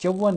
54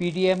PDM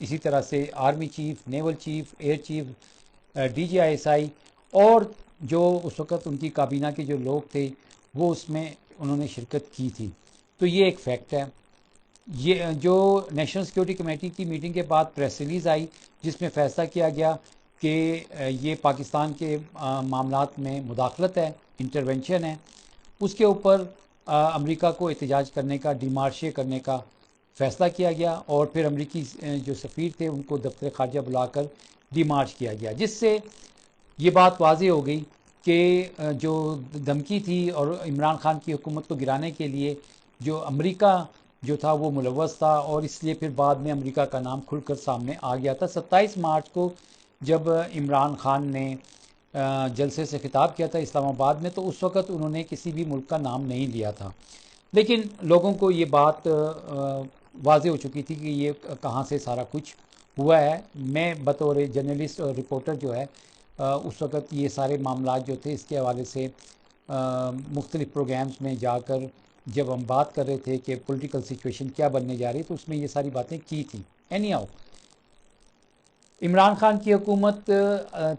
اسی طرح سے army chief, naval chief, air chief, D G I S I اور جو اس وقت ان کی کابینہ کے جو لوگ تھے وہ اس میں انہوں نے شرکت کی تھی. تو یہ ایک فیکٹ ہے. یہ جو نیشنل سیکورٹی کمیٹی کی میٹنگ کے بعد پریس ریلیز آئی جس میں فیصلہ کیا گیا کہ یہ پاکستان کے معاملات میں مداخلت ہے، انٹرونشن ہے، اس کے اوپر امریکہ کو احتجاج کرنے کا، ڈیمارشے کرنے کا فیصلہ کیا گیا اور پھر امریکی جو سفیر تھے ان کو دفتر خارجہ بلا کر ڈیمارچ کیا گیا، جس سے یہ بات واضح ہو گئی کہ جو دھمکی تھی اور عمران خان کی حکومت کو گرانے کے لیے جو امریکہ جو تھا وہ ملوث تھا، اور اس لیے پھر بعد میں امریکہ کا نام کھل کر سامنے آ گیا تھا. 27 مارچ کو جب عمران خان نے جلسے سے خطاب کیا تھا اسلام آباد میں تو اس وقت انہوں نے کسی بھی ملک کا نام نہیں لیا تھا، لیکن لوگوں کو یہ بات واضح ہو چکی تھی کہ یہ کہاں سے سارا کچھ ہوا ہے. میں بطور جرنلسٹ اور رپورٹر جو ہے اس وقت یہ سارے معاملات جو تھے اس کے حوالے سے مختلف پروگرامز میں جا کر جب ہم بات کر رہے تھے کہ پولیٹیکل سچویشن کیا بننے جا رہی تو اس میں یہ ساری باتیں کی تھیں. اینی ہاؤ عمران خان کی حکومت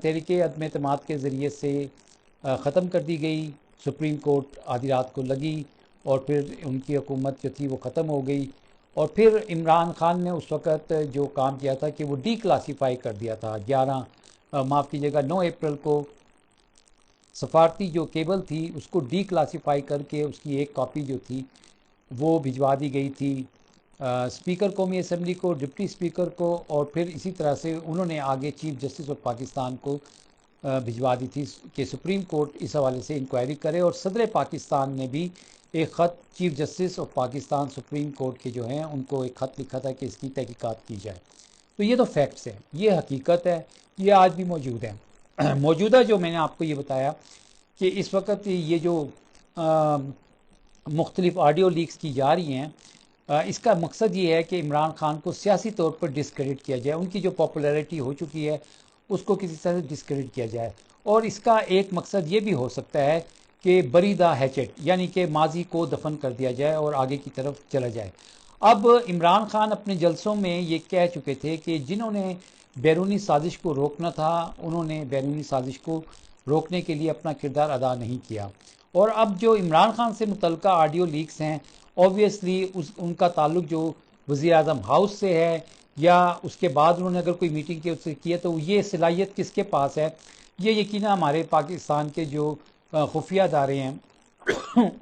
تحریک عدم اعتماد کے ذریعے سے ختم کر دی گئی. سپریم کورٹ آدھی رات کو لگی اور پھر ان کی حکومت جو تھی وہ ختم ہو گئی. اور پھر عمران خان نے اس وقت جو کام کیا تھا کہ وہ ڈی کلاسیفائی کر دیا تھا. 9 اپریل کو سفارتی جو کیبل تھی اس کو ڈی کلاسیفائی کر کے اس کی ایک کاپی جو تھی وہ بھجوا دی گئی تھی اسپیکر قومی اسمبلی کو، ڈپٹی اسپیکر کو، اور پھر اسی طرح سے انہوں نے آگے چیف جسٹس آف پاکستان کو بھجوا دی تھی کہ سپریم کورٹ اس حوالے سے انکوائری کرے. اور صدر پاکستان نے بھی ایک خط chief justice of Pakistan supreme court کے جو ہیں ان کو ایک خط لکھا تھا کہ اس کی تحقیقات کی جائے. تو یہ تو فیکٹس ہیں، یہ حقیقت ہے، یہ آج بھی موجود ہے. موجودہ جو میں نے آپ کو یہ بتایا کہ اس وقت یہ جو مختلف آڈیو لیکس کی جا رہی ہیں اس کا مقصد یہ ہے کہ عمران خان کو سیاسی طور پر ڈسکریڈٹ کیا جائے، ان کی جو پاپولیرٹی ہو چکی ہے اس کو کسی طرح سے ڈسکریڈٹ کیا جائے. اور اس کا ایک مقصد یہ بھی ہو سکتا ہے کہ بری دا ہیچٹ، یعنی کہ ماضی کو دفن کر دیا جائے اور آگے کی طرف چلا جائے. اب عمران خان اپنے جلسوں میں یہ کہہ چکے تھے کہ جنہوں نے بیرونی سازش کو روکنا تھا انہوں نے بیرونی سازش کو روکنے کے لیے اپنا کردار ادا نہیں کیا. اور اب جو عمران خان سے متعلقہ آڈیو لیکس ہیں اوبویسلی ان کا تعلق جو وزیر اعظم ہاؤس سے ہے یا اس کے بعد انہوں نے اگر کوئی میٹنگ کی اس سے کیا تو یہ صلاحیت کس کے پاس ہے؟ یہ یقینا ہمارے پاکستان کے جو خفیہ ادارے ہیں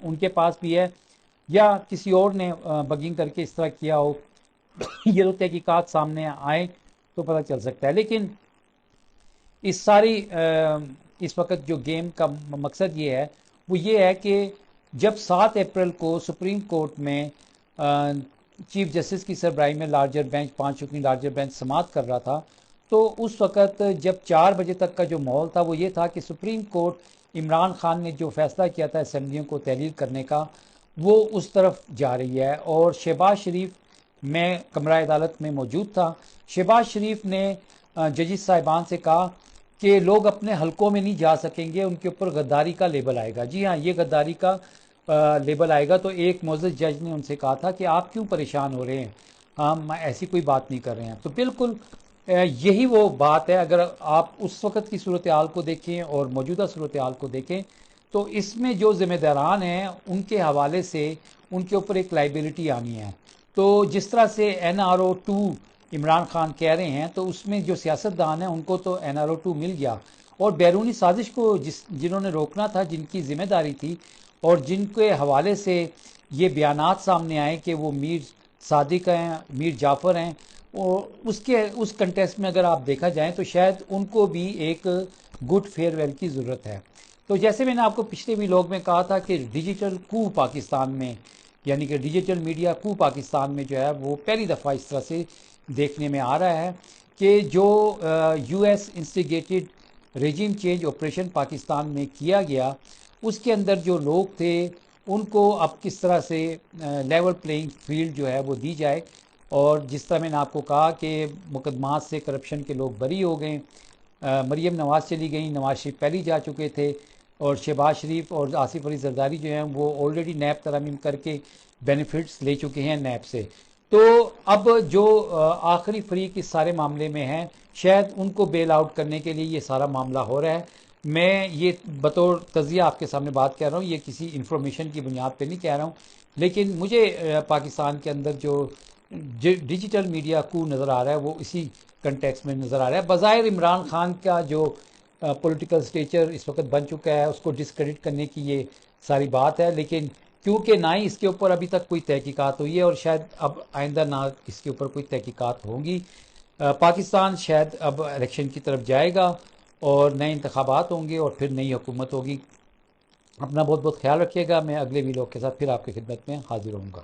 ان کے پاس بھی ہے، یا کسی اور نے بگنگ کر کے اس طرح کیا ہو. یہ تو تحقیقات سامنے آئے تو پتہ چل سکتا ہے. لیکن اس ساری اس وقت جو گیم کا مقصد یہ ہے وہ یہ ہے کہ جب 7 اپریل کو سپریم کورٹ میں چیف جسٹس کی سربراہی میں لارجر بینچ 5 رکنی لارجر بینچ سماعت کر رہا تھا تو اس وقت جب 4 بجے تک کا جو ماحول تھا وہ یہ تھا کہ سپریم کورٹ عمران خان نے جو فیصلہ کیا تھا اسمبلیوں کو تحلیل کرنے کا وہ اس طرف جا رہی ہے. اور شہباز شریف، میں کمرہ عدالت میں موجود تھا، شہباز شریف نے ججز صاحبان سے کہا کہ لوگ اپنے حلقوں میں نہیں جا سکیں گے، ان کے اوپر غداری کا لیبل آئے گا. جی ہاں، یہ غداری کا لیبل آئے گا. تو ایک معزز جج نے ان سے کہا تھا کہ آپ کیوں پریشان ہو رہے ہیں، ہم ایسی کوئی بات نہیں کر رہے ہیں. تو بالکل یہی وہ بات ہے. اگر آپ اس وقت کی صورتحال کو دیکھیں اور موجودہ صورتحال کو دیکھیں تو اس میں جو ذمہ داران ہیں ان کے حوالے سے ان کے اوپر ایک لائبلٹی آنی ہے. تو جس طرح سے NRO 2 عمران خان کہہ رہے ہیں تو اس میں جو سیاستدان ہیں ان کو تو NRO 2 مل گیا، اور بیرونی سازش کو جنہوں نے روکنا تھا، جن کی ذمہ داری تھی اور جن کے حوالے سے یہ بیانات سامنے آئے کہ وہ میر صادق ہیں، میر جعفر ہیں، اور اس کنٹیسٹ میں اگر آپ دیکھا جائیں تو شاید ان کو بھی ایک گڈ فیئر ویل کی ضرورت ہے. تو جیسے میں نے آپ کو پچھلے بھی لوگ میں کہا تھا کہ ڈیجیٹل کو پاکستان میں، یعنی کہ ڈیجیٹل میڈیا کو پاکستان میں جو ہے وہ پہلی دفعہ اس طرح سے دیکھنے میں آ رہا ہے کہ جو US instigated regime change operation Pakistan میں کیا گیا اس کے اندر جو لوگ تھے ان کو اب کس طرح سے لیول پلینگ فیلڈ جو ہے وہ دی جائے. اور جس طرح میں نے آپ کو کہا کہ مقدمات سے کرپشن کے لوگ بری ہو گئے، مریم نواز چلی گئیں، نواز شریف پہلے جا چکے تھے، اور شہباز شریف اور آصف علی زرداری جو ہیں وہ آلریڈی نیب ترامیم کر کے بینیفٹس لے چکے ہیں نیب سے. تو اب جو آخری فریق اس سارے معاملے میں ہیں، شاید ان کو بیل آؤٹ کرنے کے لیے یہ سارا معاملہ ہو رہا ہے۔ میں یہ بطور تجزیہ آپ کے سامنے بات کہہ رہا ہوں، یہ کسی انفارمیشن کی بنیاد پہ نہیں کہہ رہا ہوں، لیکن مجھے پاکستان کے اندر جو ڈیجیٹل میڈیا کو نظر آ رہا ہے وہ اسی کنٹیکس میں نظر آ رہا ہے۔ بظاہر عمران خان کا جو پولیٹیکل سٹیچر اس وقت بن چکا ہے، اس کو ڈسکریڈٹ کرنے کی یہ ساری بات ہے، لیکن کیونکہ نہ ہی اس کے اوپر ابھی تک کوئی تحقیقات ہوئی ہے اور شاید اب آئندہ نہ اس کے اوپر کوئی تحقیقات ہوں گی، پاکستان شاید اب الیکشن کی طرف جائے گا اور نئے انتخابات ہوں گے اور پھر نئی حکومت ہوگی۔ اپنا بہت بہت خیال رکھیے گا۔ میں اگلے ویلوگ کے ساتھ پھر آپ کی خدمت میں حاضر ہوں گا۔